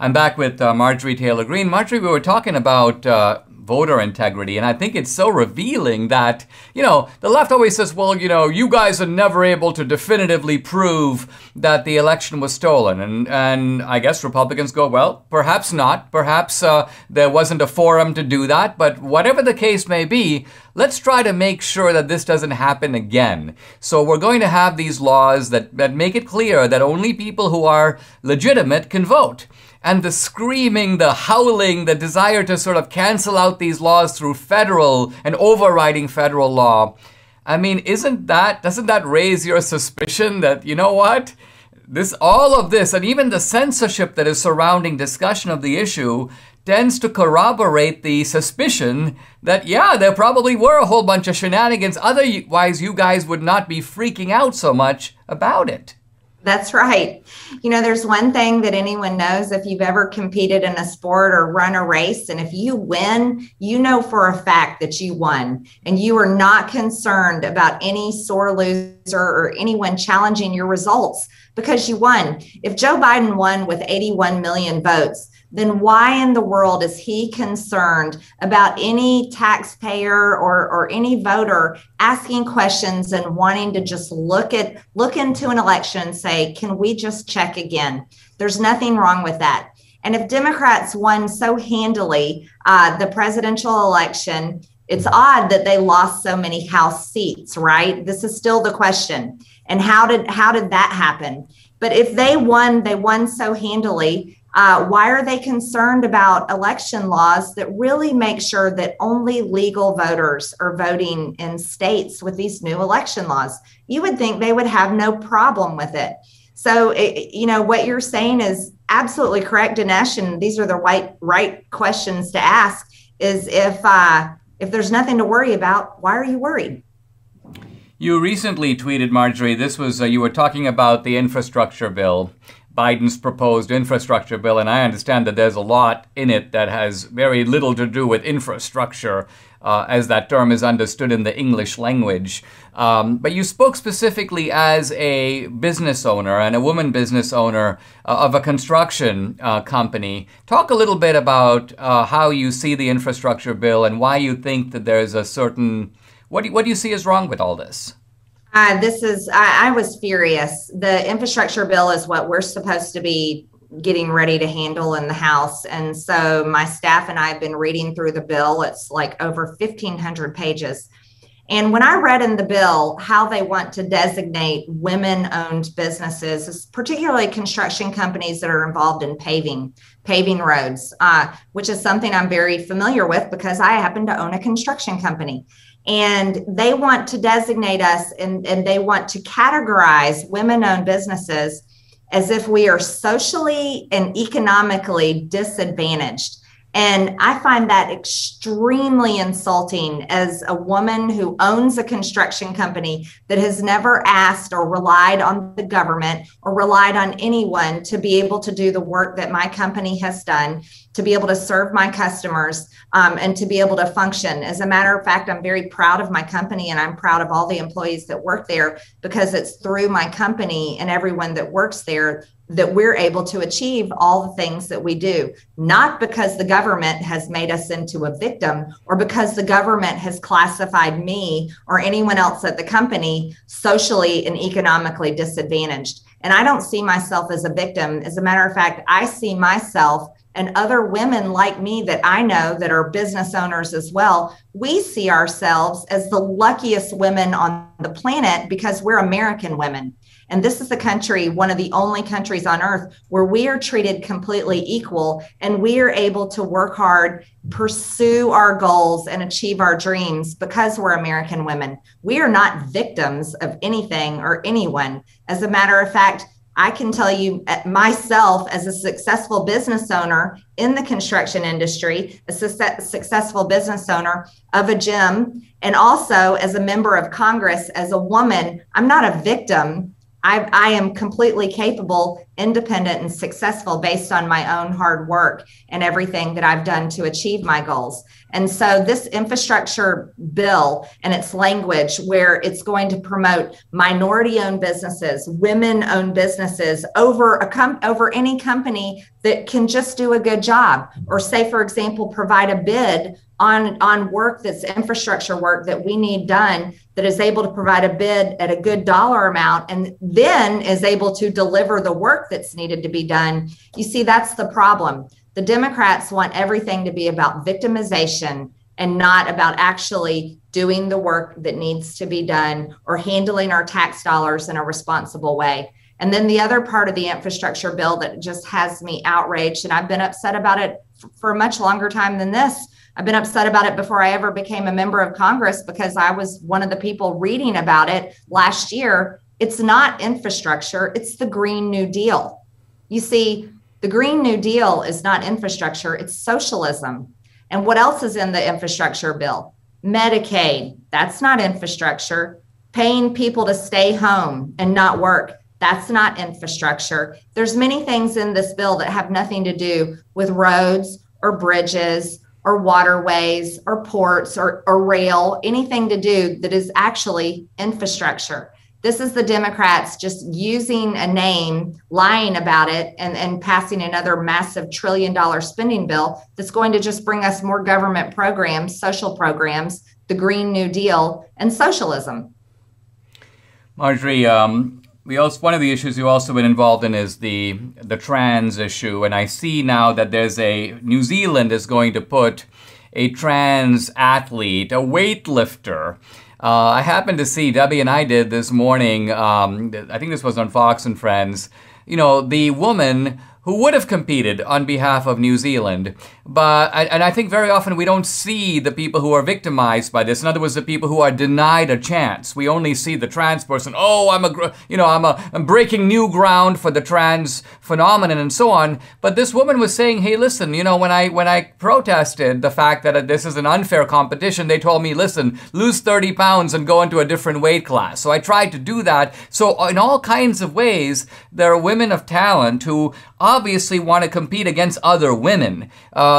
I'm back with Marjorie Taylor Greene. Marjorie, we were talking about voter integrity, and I think it's so revealing that, the left always says, well, you guys are never able to definitively prove that the election was stolen. And I guess Republicans go, well, perhaps not. Perhaps there wasn't a forum to do that. But whatever the case may be, let's try to make sure that this doesn't happen again. So we're going to have these laws that make it clear that only people who are legitimate can vote. And the screaming, the howling, the desire to sort of cancel out these laws through federal and overriding federal law. I mean, doesn't that raise your suspicion that, you know what? All of this, and even the censorship that is surrounding discussion of the issue, tends to corroborate the suspicion that, yeah, there probably were a whole bunch of shenanigans. Otherwise, you guys would not be freaking out so much about it. That's right. There's one thing that anyone knows if you've ever competed in a sport or run a race, and if you win, you know for a fact that you won, and you are not concerned about any sore loser or anyone challenging your results because you won. If Joe Biden won with 81 million votes, then why in the world is he concerned about any taxpayer or any voter asking questions and wanting to just look into an election and say, can we just check again? There's nothing wrong with that. And if Democrats won so handily the presidential election, it's odd that they lost so many House seats, right? This is still the question. And how did that happen? But if they won so handily, why are they concerned about election laws that really make sure that only legal voters are voting in states with these new election laws? You would think they would have no problem with it. So, what you're saying is absolutely correct, Dinesh, and these are the right questions to ask is if there's nothing to worry about, why are you worried? You recently tweeted, Marjorie, this was, you were talking about the infrastructure bill, Biden's proposed infrastructure bill, and I understand that there's a lot in it that has very little to do with infrastructure, as that term is understood in the English language. But you spoke specifically as a business owner and a woman business owner of a construction company. Talk a little bit about how you see the infrastructure bill and why you think that there's a certain... What do you see is wrong with all this? I was furious. The infrastructure bill is what we're supposed to be getting ready to handle in the House. And so my staff and I have been reading through the bill. It's like over 1,500 pages. And when I read in the bill how they want to designate women-owned businesses, particularly construction companies that are involved in paving roads, which is something I'm very familiar with because I happen to own a construction company. And they want to designate us and they want to categorize women-owned businesses as if we are socially and economically disadvantaged. And I find that extremely insulting as a woman who owns a construction company that has never asked or relied on the government or relied on anyone to be able to do the work that my company has done, to be able to serve my customers, and to be able to function. As a matter of fact, I'm very proud of my company and I'm proud of all the employees that work there because it's through my company and everyone that works there that we're able to achieve all the things that we do, not because the government has made us into a victim or because the government has classified me or anyone else at the company socially and economically disadvantaged. And I don't see myself as a victim. As a matter of fact, I see myself and other women like me that I know that are business owners as well. We see ourselves as the luckiest women on the planet because we're American women. And this is the country, one of the only countries on earth where we are treated completely equal and we are able to work hard, pursue our goals and achieve our dreams because we're American women. We are not victims of anything or anyone. As a matter of fact, I can tell you myself as a successful business owner in the construction industry, a successful business owner of a gym, and also as a member of Congress, as a woman, I'm not a victim. I am completely capable, independent, and successful based on my own hard work and everything that I've done to achieve my goals. And so this infrastructure bill and its language where it's going to promote minority-owned businesses, women-owned businesses over any company that can just do a good job, or say, for example, provide a bid on work that's infrastructure work that we need done, that is able to provide a bid at a good dollar amount and then is able to deliver the work that's needed to be done. You see, that's the problem. The Democrats want everything to be about victimization and not about actually doing the work that needs to be done or handling our tax dollars in a responsible way. And then the other part of the infrastructure bill that just has me outraged, and I've been upset about it for a much longer time than this. I've been upset about it before I ever became a member of Congress, because I was one of the people reading about it last year. It's not infrastructure, it's the Green New Deal. You see, the Green New Deal is not infrastructure, it's socialism. And what else is in the infrastructure bill? Medicaid, that's not infrastructure. Paying people to stay home and not work, that's not infrastructure. There's many things in this bill that have nothing to do with roads or bridges or waterways or ports or rail, anything to do that is actually infrastructure. This is the Democrats just using a name, lying about it, and passing another massive $1 trillion spending bill that's going to just bring us more government programs, social programs, the Green New Deal, and socialism. Marjorie, one of the issues you've also been involved in is the trans issue, and I see now that New Zealand is going to put a trans athlete, a weightlifter. I happened to see, Debbie and I did this morning, I think this was on Fox and Friends, the woman who would have competed on behalf of New Zealand. And I think very often we don't see the people who are victimized by this. In other words, the people who are denied a chance. We only see the trans person. Oh, I'm breaking new ground for the trans phenomenon and so on. But this woman was saying, hey, listen, when I protested the fact that this is an unfair competition, they told me, listen, lose 30 pounds and go into a different weight class. So I tried to do that. So in all kinds of ways, there are women of talent who obviously want to compete against other women.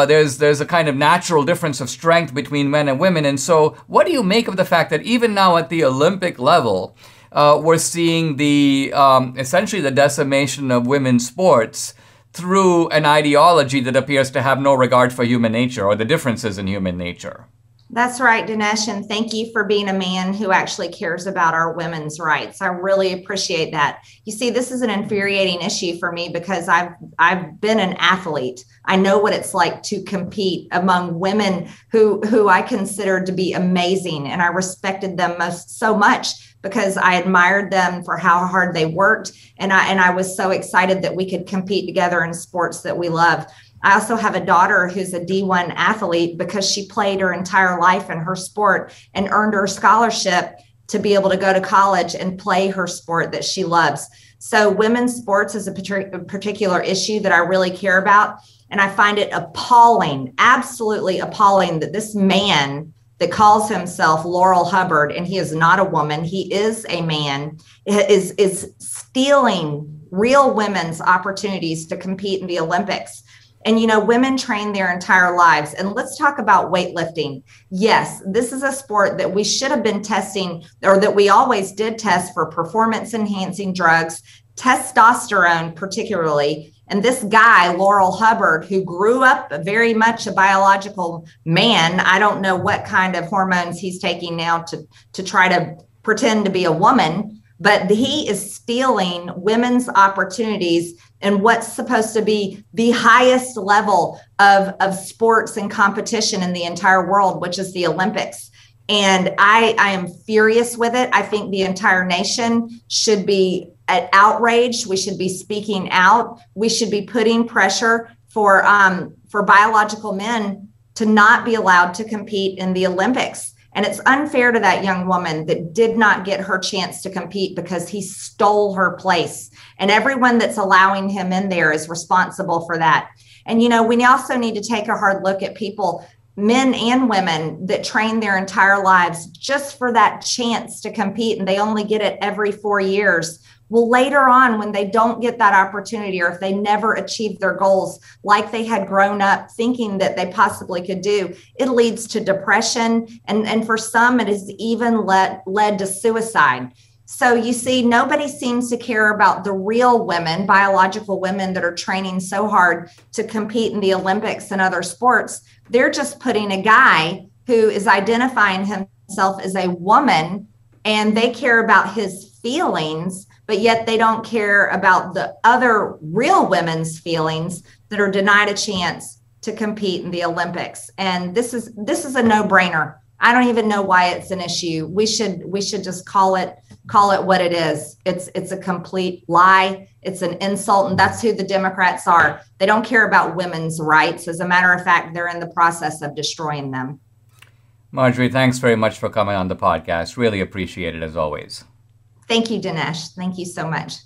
There's a kind of natural difference of strength between men and women. And so what do you make of the fact that even now at the Olympic level, we're seeing essentially the decimation of women's sports through an ideology that appears to have no regard for human nature or the differences in human nature? That's right, Dinesh, and thank you for being a man who actually cares about our women's rights. I really appreciate that. You see, this is an infuriating issue for me because I've been an athlete. I know what it's like to compete among women who I considered to be amazing, and I respected them so much because I admired them for how hard they worked, and I was so excited that we could compete together in sports that we love. I also have a daughter who's a D1 athlete because she played her entire life in her sport and earned her scholarship to be able to go to college and play her sport that she loves. So women's sports is a particular issue that I really care about. And I find it appalling, absolutely appalling, that this man that calls himself Laurel Hubbard, and he is not a woman, he is a man, is stealing real women's opportunities to compete in the Olympics. And, women train their entire lives. And let's talk about weightlifting. Yes, this is a sport that we should have been testing, or that we always did test for performance enhancing drugs, testosterone particularly. And this guy, Laurel Hubbard, who grew up very much a biological man, I don't know what kind of hormones he's taking now to try to pretend to be a woman, but he is stealing women's opportunities in what's supposed to be the highest level of sports and competition in the entire world, which is the Olympics. And I am furious with it. I think the entire nation should be outraged. We should be speaking out. We should be putting pressure for biological men to not be allowed to compete in the Olympics. And it's unfair to that young woman that did not get her chance to compete because he stole her place. And everyone that's allowing him in there is responsible for that. And, we also need to take a hard look at people, men and women, that train their entire lives just for that chance to compete, and they only get it every 4 years. Well, later on, when they don't get that opportunity, or if they never achieve their goals like they had grown up thinking that they possibly could do, it leads to depression. And for some, it has even led to suicide. So you see, nobody seems to care about the real women, biological women that are training so hard to compete in the Olympics and other sports. They're just putting a guy who is identifying himself as a woman, and they care about his feelings, but yet they don't care about the other real women's feelings that are denied a chance to compete in the Olympics. And this is a no-brainer. I don't even know why it's an issue. We should just call it what it is. It's a complete lie. It's an insult. And that's who the Democrats are. They don't care about women's rights. As a matter of fact, they're in the process of destroying them. Marjorie, thanks very much for coming on the podcast. Really appreciate it as always. Thank you, Dinesh. Thank you so much.